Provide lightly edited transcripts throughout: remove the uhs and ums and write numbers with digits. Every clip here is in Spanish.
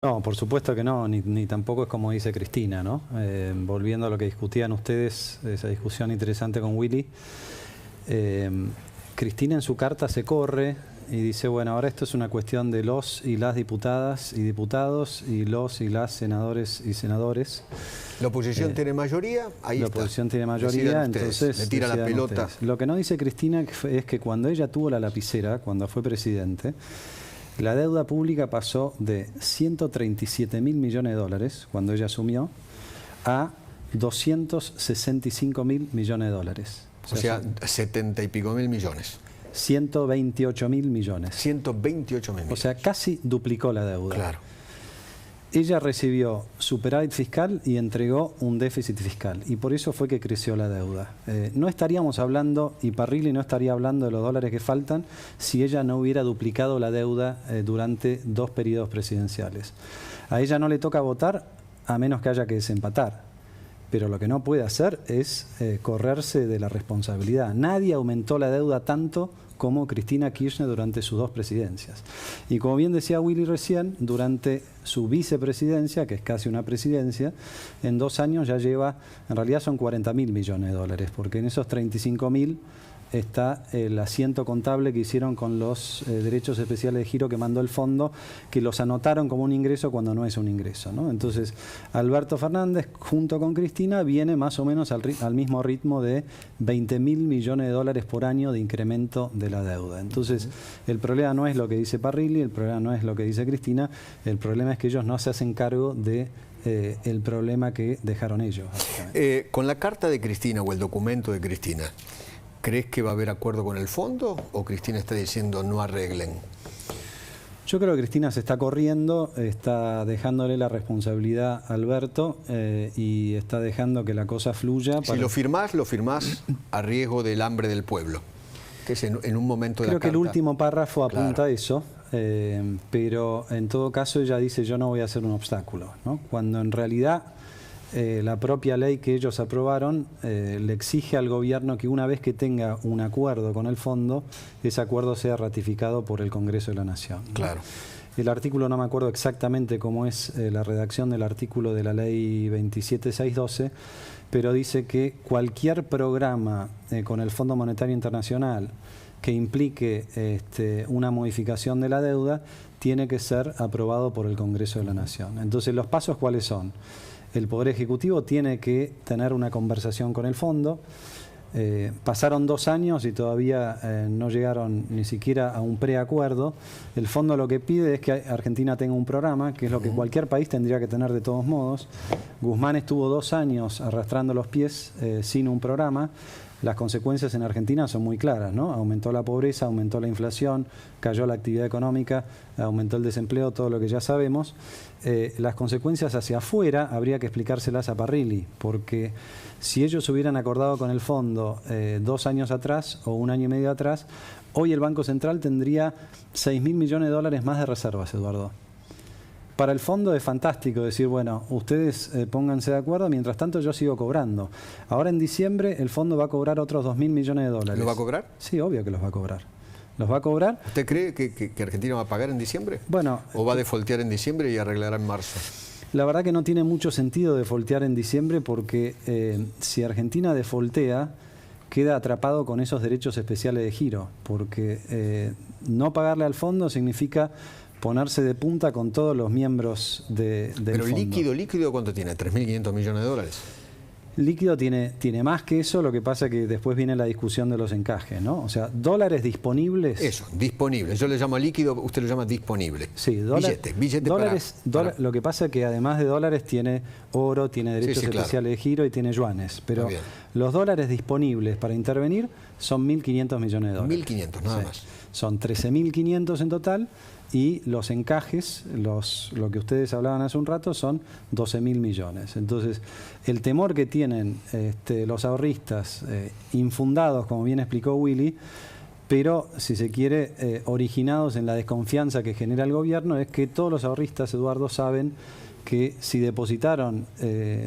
No, por supuesto que no, ni tampoco es como dice Cristina, ¿no? Volviendo a lo que discutían ustedes, esa discusión interesante con Willy, Cristina en su carta se corre y dice, bueno, ahora esto es una cuestión de los y las diputadas y diputados y los y las senadores y senadores. La oposición tiene mayoría, ahí la está. oposición tiene mayoría, entonces le tira la pelota. Ustedes. Lo que no dice Cristina es que cuando ella tuvo la lapicera, cuando fue presidente, la deuda pública pasó de 137.000 millones de dólares, cuando ella asumió, a 265.000 millones de dólares. O sea 70 y pico mil millones. 128.000 millones. 128.000 millones. O sea, casi duplicó la deuda. Claro. Ella recibió superávit fiscal y entregó un déficit fiscal. Y por eso fue que creció la deuda. No estaríamos hablando, y Parrilli no estaría hablando de los dólares que faltan, si ella no hubiera duplicado la deuda durante 2 periodos presidenciales. A ella no le toca votar a menos que haya que desempatar. Pero lo que no puede hacer es correrse de la responsabilidad. Nadie aumentó la deuda tanto como Cristina Kirchner durante sus 2 presidencias. Y como bien decía Willy recién, durante su vicepresidencia, que es casi una presidencia, en 2 años ya lleva, en realidad son 40.000 millones de dólares, porque en esos 35.000 está el asiento contable que hicieron con los derechos especiales de giro que mandó el fondo, que los anotaron como un ingreso cuando no es un ingreso, ¿no? Entonces, Alberto Fernández, junto con Cristina, viene más o menos al mismo ritmo de 20.000 millones de dólares por año de incremento de la deuda. Entonces, el problema no es lo que dice Parrilli, el problema no es lo que dice Cristina, el problema es que ellos no se hacen cargo de el problema que dejaron ellos. Con la carta de Cristina o el documento de Cristina, ¿crees que va a haber acuerdo con el fondo o Cristina está diciendo no arreglen? Yo creo que Cristina se está corriendo, está dejándole la responsabilidad a Alberto y está dejando que la cosa fluya. Si lo firmás a riesgo del hambre del pueblo, que es en un momento de la carta. Creo que el último párrafo apunta a eso, pero en todo caso ella dice yo no voy a ser un obstáculo, ¿no? Cuando en realidad la propia ley que ellos aprobaron le exige al gobierno que una vez que tenga un acuerdo con el fondo, ese acuerdo sea ratificado por el Congreso de la Nación, ¿no? Claro. El artículo, no me acuerdo exactamente cómo es la redacción del artículo de la ley 27612, pero dice que cualquier programa con el Fondo Monetario Internacional que implique una modificación de la deuda tiene que ser aprobado por el Congreso de la Nación. Entonces, ¿los pasos cuáles son? El Poder Ejecutivo tiene que tener una conversación con el fondo. Pasaron 2 años y todavía no llegaron ni siquiera a un preacuerdo. El fondo lo que pide es que Argentina tenga un programa, que es lo que cualquier país tendría que tener de todos modos. Guzmán estuvo 2 años arrastrando los pies sin un programa. Las consecuencias en Argentina son muy claras, ¿no? Aumentó la pobreza, aumentó la inflación, cayó la actividad económica, aumentó el desempleo, todo lo que ya sabemos. Las consecuencias hacia afuera habría que explicárselas a Parrilli, porque si ellos hubieran acordado con el fondo 2 años atrás o 1 año y medio atrás, hoy el Banco Central tendría 6.000 millones de dólares más de reservas, Eduardo. Para el fondo es fantástico decir, bueno, ustedes pónganse de acuerdo, mientras tanto yo sigo cobrando. Ahora en diciembre el fondo va a cobrar otros 2.000 millones de dólares. ¿Lo va a cobrar? Sí, obvio que los va a cobrar. Los va a cobrar. ¿Usted cree que Argentina va a pagar en diciembre? Bueno. ¿O va a defoltear en diciembre y arreglará en marzo? La verdad que no tiene mucho sentido defoltear en diciembre porque si Argentina defoltea, queda atrapado con esos derechos especiales de giro, porque no pagarle al fondo significa ponerse de punta con todos los miembros del Pero fondo. líquido, ¿cuánto tiene? 3.500 millones de dólares. Líquido tiene más que eso, lo que pasa es que después viene la discusión de los encajes, ¿no? O sea, dólares disponibles. Eso, disponible. Yo le llamo líquido, usted lo llama disponible. Sí, billete dólares, para... Lo que pasa es que además de dólares tiene oro, tiene derechos especiales de giro y tiene yuanes. Pero los dólares disponibles para intervenir son 1.500 millones de dólares. 1.500, nada más. Son 13.500 en total. Y los encajes, lo que ustedes hablaban hace un rato, son 12.000 millones. Entonces, el temor que tienen los ahorristas, infundados, como bien explicó Willy, pero, si se quiere, originados en la desconfianza que genera el gobierno, es que todos los ahorristas, Eduardo, saben que si depositaron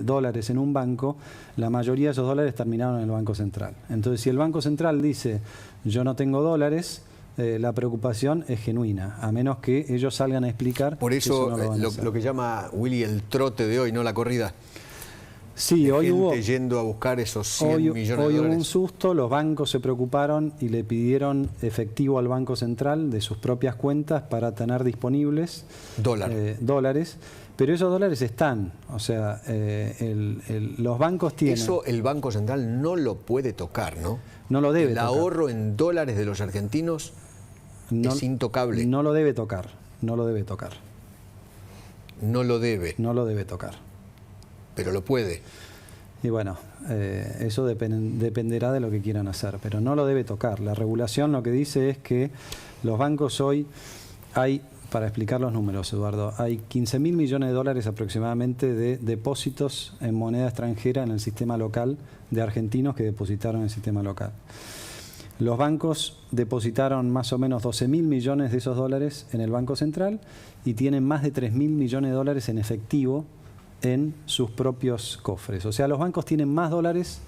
dólares en un banco, la mayoría de esos dólares terminaron en el Banco Central. Entonces, si el Banco Central dice, yo no tengo dólares, la preocupación es genuina, a menos que ellos salgan a explicar. Por eso no lo que llama Willy el trote de hoy, no la corrida. Sí, de hoy gente hubo yendo a buscar esos 100 millones de hoy dólares. hubo un susto, los bancos se preocuparon y le pidieron efectivo al Banco Central de sus propias cuentas para tener disponibles dólares, pero esos dólares están, o sea, los bancos tienen... Eso el Banco Central no lo puede tocar, ¿no? No lo debe El tocar. ahorro en dólares de los argentinos es intocable. No lo debe tocar, no lo debe tocar. No lo debe. No lo debe tocar. Pero lo puede. Y bueno, eso dependerá de lo que quieran hacer, pero no lo debe tocar. La regulación lo que dice es que los bancos hoy hay, para explicar los números, Eduardo, hay 15.000 millones de dólares aproximadamente de depósitos en moneda extranjera en el sistema local de argentinos que depositaron en el sistema local. Los bancos depositaron más o menos 12.000 millones de esos dólares en el Banco Central y tienen más de 3.000 millones de dólares en efectivo en sus propios cofres. O sea, los bancos tienen más dólares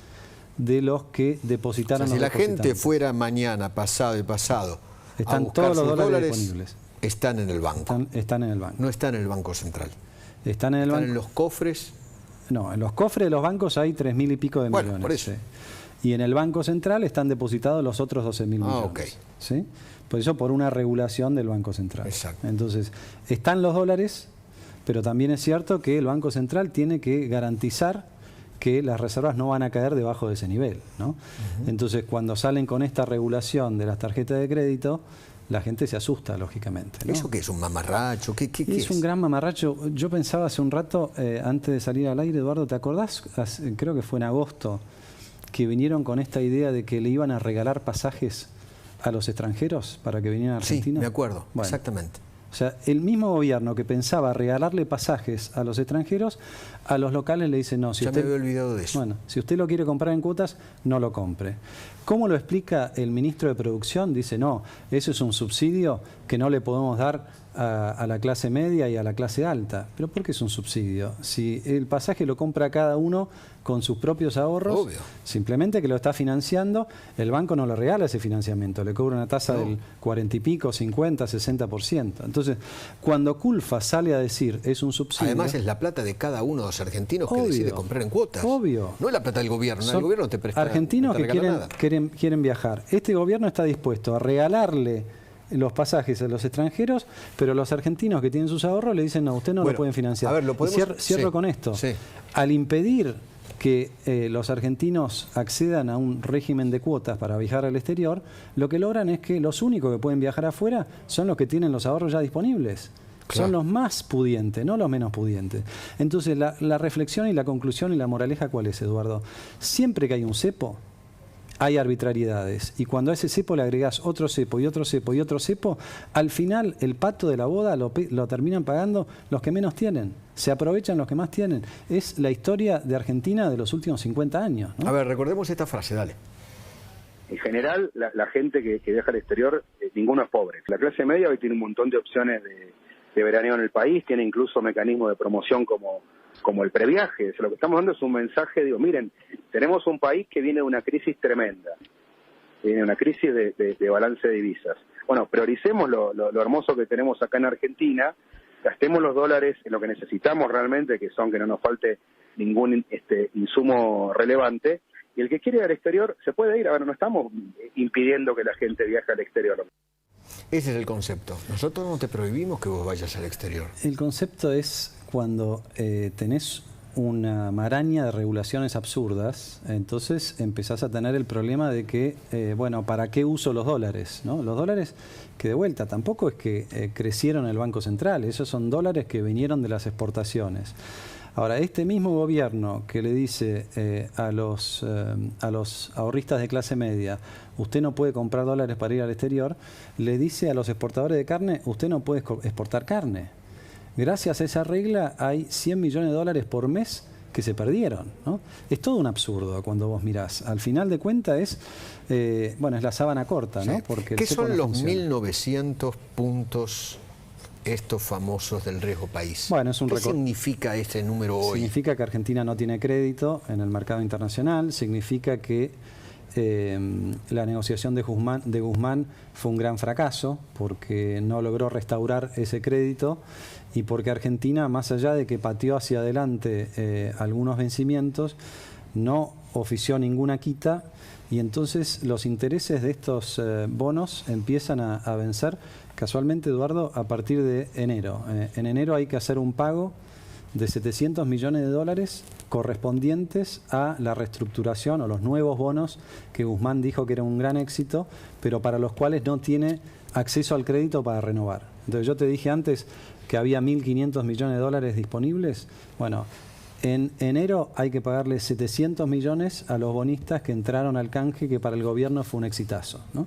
de los que depositaron. O sea, si los la gente fuera mañana, pasado y pasado, están a buscar todos los sus dólares disponibles. Están en el banco. Están en el banco. No están en el Banco Central. Están en el banco. En los cofres. No, en los cofres de los bancos hay 3.000 y pico de millones. Por eso. Sí. Y en el Banco Central están depositados los otros 12.000 millones. Ok. ¿Sí? Por eso, por una regulación del Banco Central. Exacto. Entonces, están los dólares, pero también es cierto que el Banco Central tiene que garantizar que las reservas no van a caer debajo de ese nivel, ¿no? Entonces, cuando salen con esta regulación de las tarjetas de crédito, la gente se asusta, lógicamente, ¿no? ¿Eso qué es? ¿Un mamarracho? ¿Qué es un gran mamarracho. Yo pensaba hace un rato, antes de salir al aire, Eduardo, ¿te acordás? Creo que fue en agosto, que vinieron con esta idea de que le iban a regalar pasajes a los extranjeros para que vinieran a Argentina. Sí, me acuerdo, bueno, exactamente. O sea, el mismo gobierno que pensaba regalarle pasajes a los extranjeros, a los locales le dice no. Si ya usted, me había olvidado de eso. Bueno, si usted lo quiere comprar en cuotas, no lo compre. ¿Cómo lo explica el ministro de Producción? Dice, no, eso es un subsidio que no le podemos dar a la clase media y a la clase alta. ¿Pero por qué es un subsidio? Si el pasaje lo compra cada uno con sus propios ahorros, obvio, simplemente que lo está financiando, el banco no le regala ese financiamiento, le cobra una tasa del 40 y pico, 50, 60%. Entonces, cuando Culfa sale a decir es un subsidio... Además es la plata de cada uno de los argentinos que decide comprar en cuotas. Obvio. No es la plata del gobierno, el gobierno no te presta. Argentinos no te que quieren viajar. Este gobierno está dispuesto a regalarle los pasajes a los extranjeros, pero los argentinos que tienen sus ahorros le dicen no, usted no lo pueden financiar. A ver, lo podemos... Cierro con esto. Sí. Al impedir que los argentinos accedan a un régimen de cuotas para viajar al exterior, lo que logran es que los únicos que pueden viajar afuera son los que tienen los ahorros ya disponibles. Claro. Son los más pudientes, no los menos pudientes. Entonces, la reflexión y la conclusión y la moraleja, ¿cuál es, Eduardo? Siempre que hay un cepo, hay arbitrariedades, y cuando a ese cepo le agregás otro cepo y otro cepo y otro cepo, al final el pato de la boda lo terminan pagando los que menos tienen, se aprovechan los que más tienen. Es la historia de Argentina de los últimos 50 años, ¿no? A ver, recordemos esta frase, dale. En general, la gente que viaja al exterior, ninguno es pobre. La clase media hoy tiene un montón de opciones de veraneo en el país, tiene incluso mecanismos de promoción como el previaje. O sea, lo que estamos dando es un mensaje, digo, miren, tenemos un país que viene de una crisis tremenda, viene de una crisis de balance de divisas. Bueno, prioricemos lo hermoso que tenemos acá en Argentina, gastemos los dólares en lo que necesitamos realmente, que son que no nos falte ningún insumo relevante, y el que quiere ir al exterior se puede ir. A ver, no estamos impidiendo que la gente viaje al exterior. Ese es el concepto. Nosotros no te prohibimos que vos vayas al exterior. El concepto es cuando tenés una maraña de regulaciones absurdas, entonces empezás a tener el problema de que, bueno, ¿para qué uso los dólares? ¿No? Los dólares que de vuelta tampoco es que crecieron en el Banco Central, esos son dólares que vinieron de las exportaciones. Ahora, este mismo gobierno que le dice a los ahorristas de clase media, usted no puede comprar dólares para ir al exterior, le dice a los exportadores de carne, usted no puede exportar carne. Gracias a esa regla hay 100 millones de dólares por mes que se perdieron, ¿no? Es todo un absurdo cuando vos mirás. Al final de cuentas bueno, es la sábana corta, ¿no? Sí. Porque ¿Qué son los funciona. 1.900 puntos estos famosos del riesgo país? Bueno, es un ¿Qué significa este número hoy? Significa que Argentina no tiene crédito en el mercado internacional, significa que la negociación de Guzmán fue un gran fracaso porque no logró restaurar ese crédito y porque Argentina, más allá de que pateó hacia adelante algunos vencimientos, no ofició ninguna quita y entonces los intereses de estos bonos empiezan a vencer casualmente, Eduardo, a partir de enero. En enero hay que hacer un pago de 700 millones de dólares correspondientes a la reestructuración o los nuevos bonos que Guzmán dijo que era un gran éxito, pero para los cuales no tiene acceso al crédito para renovar. Entonces yo te dije antes que había 1.500 millones de dólares disponibles. Bueno, en enero hay que pagarle 700 millones a los bonistas que entraron al canje, que para el gobierno fue un exitazo, ¿no?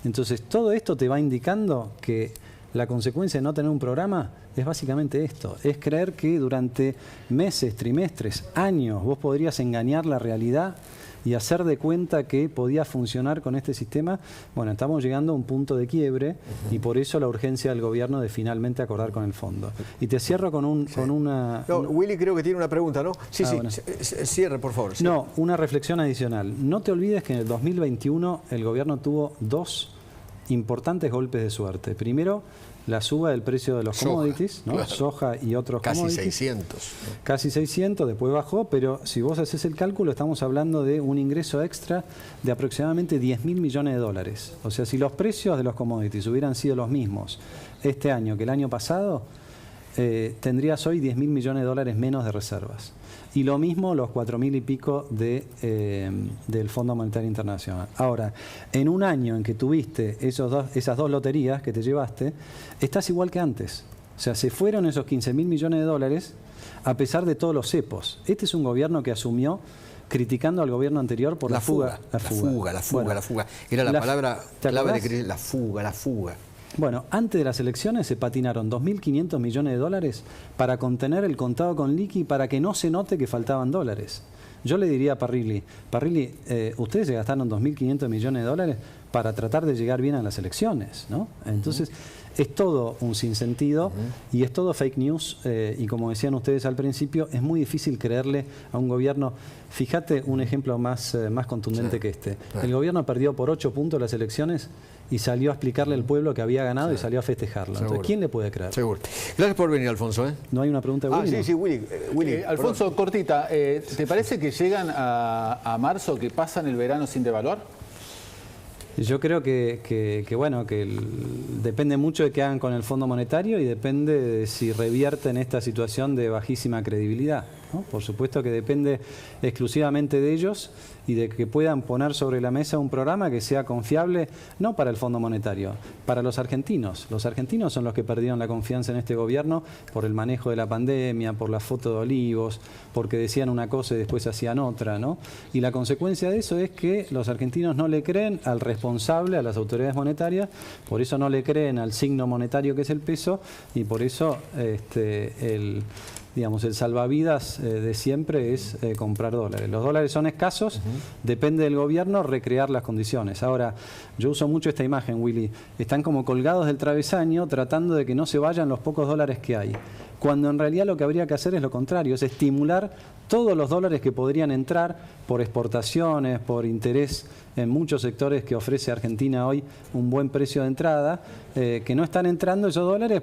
Entonces todo esto te va indicando que la consecuencia de no tener un programa es básicamente esto, es creer que durante meses, trimestres, años vos podrías engañar la realidad y hacer de cuenta que podía funcionar con este sistema. Bueno, estamos llegando a un punto de quiebre y por eso la urgencia del gobierno de finalmente acordar con el fondo. Y te cierro con una... No, Willy creo que tiene una pregunta, ¿no? Sí, sí, bueno. Cierre, por favor. Cierre. No, una reflexión adicional. No te olvides que en el 2021 el gobierno tuvo dos importantes golpes de suerte. Primero, la suba del precio de los commodities, ¿no? Claro. Soja y otros commodities. Casi 600. ¿No? Casi 600, después bajó, pero si vos haces el cálculo, estamos hablando de un ingreso extra de aproximadamente 10.000 millones de dólares. O sea, si los precios de los commodities hubieran sido los mismos este año que el año pasado, tendrías hoy 10.000 millones de dólares menos de reservas. Y lo mismo los 4.000 y pico del Fondo Monetario Internacional. Ahora, en un año en que tuviste esas dos loterías que te llevaste, estás igual que antes. O sea, se fueron esos 15.000 millones de dólares a pesar de todos los cepos. Este es un gobierno que asumió criticando al gobierno anterior por la fuga. La fuga. Era la palabra clave de crisis, la fuga. Bueno, antes de las elecciones se patinaron 2.500 millones de dólares para contener el contado con liqui para que no se note que faltaban dólares. Yo le diría a Parrilli, ustedes se gastaron 2.500 millones de dólares para tratar de llegar bien a las elecciones, ¿no? Entonces, es todo un sinsentido y es todo fake news y como decían ustedes al principio, es muy difícil creerle a un gobierno. Fíjate un ejemplo más contundente que este. El gobierno perdió por 8 puntos las elecciones y salió a explicarle al pueblo que había ganado y salió a festejarlo. Entonces, ¿quién le puede creer? Seguro. Gracias por venir, Alfonso. ¿No hay una pregunta de Willy? Sí, Willy. Alfonso, cortita, ¿te parece que llegan a marzo, que pasan el verano sin devaluar? Yo creo que depende mucho de qué hagan con el Fondo Monetario y depende de si revierten esta situación de bajísima credibilidad, ¿no? Por supuesto que depende exclusivamente de ellos y de que puedan poner sobre la mesa un programa que sea confiable, no para el Fondo Monetario, para los argentinos. Los argentinos son los que perdieron la confianza en este gobierno por el manejo de la pandemia, por la foto de Olivos, porque decían una cosa y después hacían otra, ¿no? Y la consecuencia de eso es que los argentinos no le creen al responsable, a las autoridades monetarias, por eso no le creen al signo monetario que es el peso y por eso el salvavidas de siempre es comprar dólares. Los dólares son escasos, depende del gobierno recrear las condiciones. Ahora, yo uso mucho esta imagen, Willy. Están como colgados del travesaño tratando de que no se vayan los pocos dólares que hay. Cuando en realidad lo que habría que hacer es lo contrario, es estimular todos los dólares que podrían entrar por exportaciones, por interés en muchos sectores que ofrece Argentina hoy un buen precio de entrada, que no están entrando esos dólares